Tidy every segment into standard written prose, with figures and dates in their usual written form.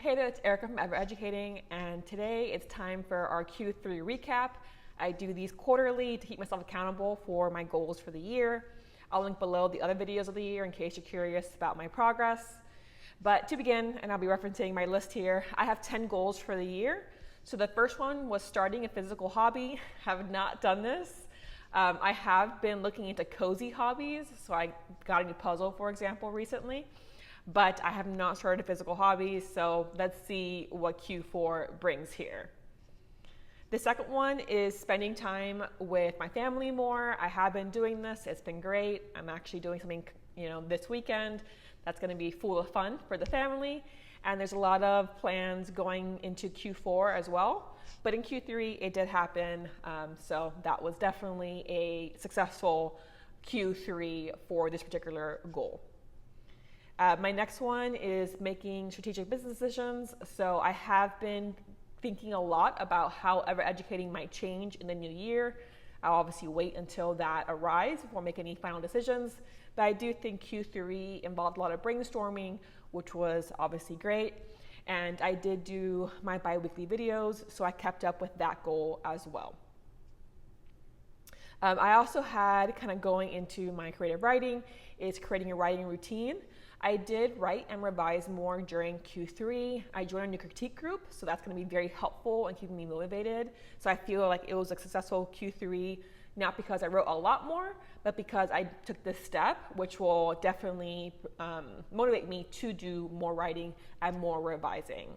Hey there, it's Erica from Ever Educating, and today it's time for our Q3 recap. I do these quarterly to keep myself accountable for my goals for the year. I'll link below the other videos of the year in case you're curious about my progress. But to begin, and I'll be referencing my list here, I have 10 goals for the year. So the first one was starting a physical hobby. Have not done this. I have been looking into cozy hobbies, so I got a new puzzle, for example, recently. But I have not started a physical hobby, so let's see what Q4 brings here. The second one is spending time with my family more. I have been doing this, it's been great. I'm actually doing something, this weekend that's gonna be full of fun for the family. And there's a lot of plans going into Q4 as well. But in Q3, it did happen. So that was definitely a successful Q3 for this particular goal. My next one is making strategic business decisions. So I have been thinking a lot about how Ever Educating might change in the new year. I'll obviously wait until that arrives before making any final decisions. But I do think Q3 involved a lot of brainstorming, which was obviously great. And I did do my bi-weekly videos, so I kept up with that goal as well. I also had kind of going into my creative writing is creating a writing routine. I did write and revise more during Q3. I joined a new critique group, so that's going to be very helpful in keeping me motivated. So I feel like it was a successful Q3, not because I wrote a lot more, but because I took this step, which will definitely motivate me to do more writing and more revising.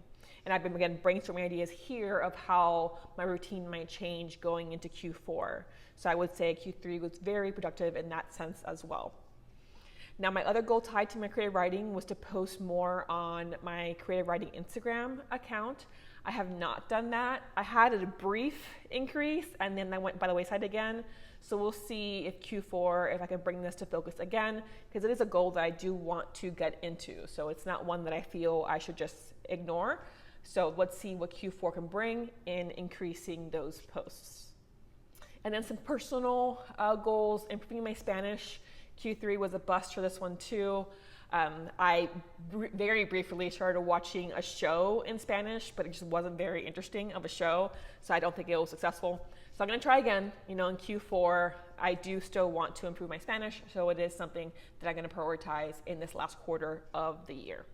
And I've been, again, brainstorming ideas here of how my routine might change going into Q4. So I would say Q3 was very productive in that sense as well. Now, my other goal tied to my creative writing was to post more on my creative writing Instagram account. I have not done that. I had a brief increase and then I went by the wayside again. So we'll see if Q4, if I can bring this to focus again, because it is a goal that I do want to get into. So it's not one that I feel I should just ignore. So let's see what Q4 can bring in increasing those posts. And then some personal goals, improving my Spanish. Q3 was a bust for this one too. I very briefly started watching a show in Spanish, but it just wasn't very interesting of a show, so I don't think it was successful. So I'm gonna try again, in Q4. I do still want to improve my Spanish, so it is something that I'm gonna prioritize in this last quarter of the year.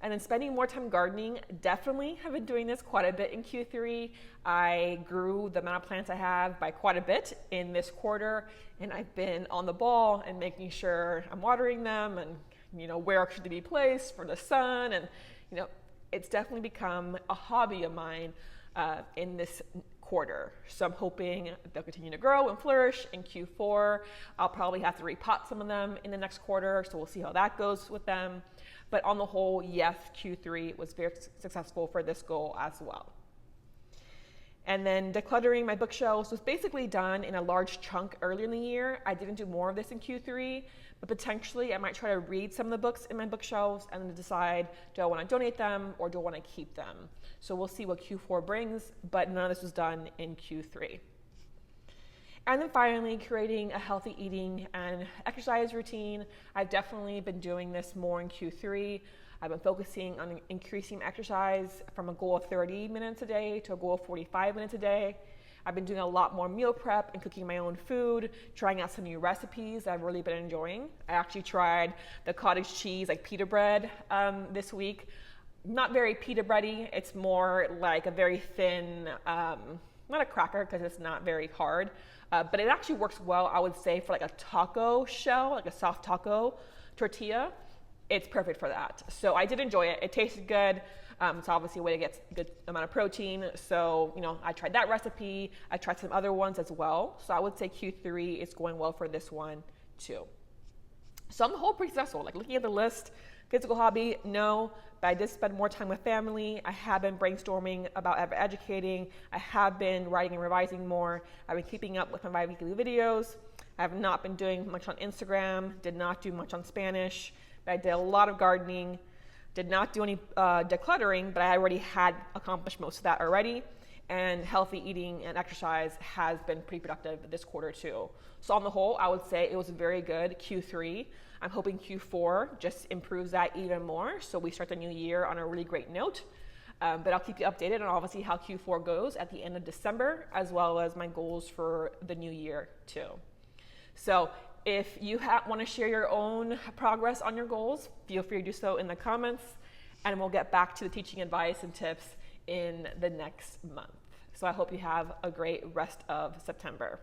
And then spending more time gardening, definitely have been doing this quite a bit in Q3. I grew the amount of plants I have by quite a bit in this quarter, and I've been on the ball and making sure I'm watering them and, where should they be placed for the sun. And, it's definitely become a hobby of mine in this quarter. So I'm hoping they'll continue to grow and flourish in Q4. I'll probably have to repot some of them in the next quarter, so we'll see how that goes with them. But on the whole, yes, Q3 was very successful for this goal as well. And then decluttering my bookshelves was basically done in a large chunk earlier in the year. I didn't do more of this in Q3, but potentially I might try to read some of the books in my bookshelves and then decide, do I want to donate them or do I want to keep them? So we'll see what Q4 brings, but none of this was done in Q3. And then finally, creating a healthy eating and exercise routine. I've definitely been doing this more in Q3. I've been focusing on increasing exercise from a goal of 30 minutes a day to a goal of 45 minutes a day. I've been doing a lot more meal prep and cooking my own food, trying out some new recipes that I've really been enjoying. I actually tried the cottage cheese, pita bread this week. Not very pita bready. It's more like a very thin, not a cracker because it's not very hard. But it actually works well, I would say, for a taco shell, a soft taco tortilla. It's perfect for that. So I did enjoy it. It tasted good. It's obviously a way to get a good amount of protein. So, I tried that recipe. I tried some other ones as well. So I would say Q3 is going well for this one too. So on the whole, pretty successful. Looking at the list, physical hobby, no, but I did spend more time with family. I have been brainstorming about Ever Educating. I have been writing and revising more. I've been keeping up with my bi-weekly videos. I have not been doing much on Instagram, did not do much on Spanish, but I did a lot of gardening, did not do any decluttering, but I already had accomplished most of that already. and healthy eating and exercise has been pretty productive this quarter too. So on the whole, I would say it was a very good Q3. I'm hoping Q4 just improves that even more, so we start the new year on a really great note. But I'll keep you updated on obviously how Q4 goes at the end of December, as well as my goals for the new year too. So if you want to share your own progress on your goals, feel free to do so in the comments, and we'll get back to the teaching advice and tips in the next month. So I hope you have a great rest of September.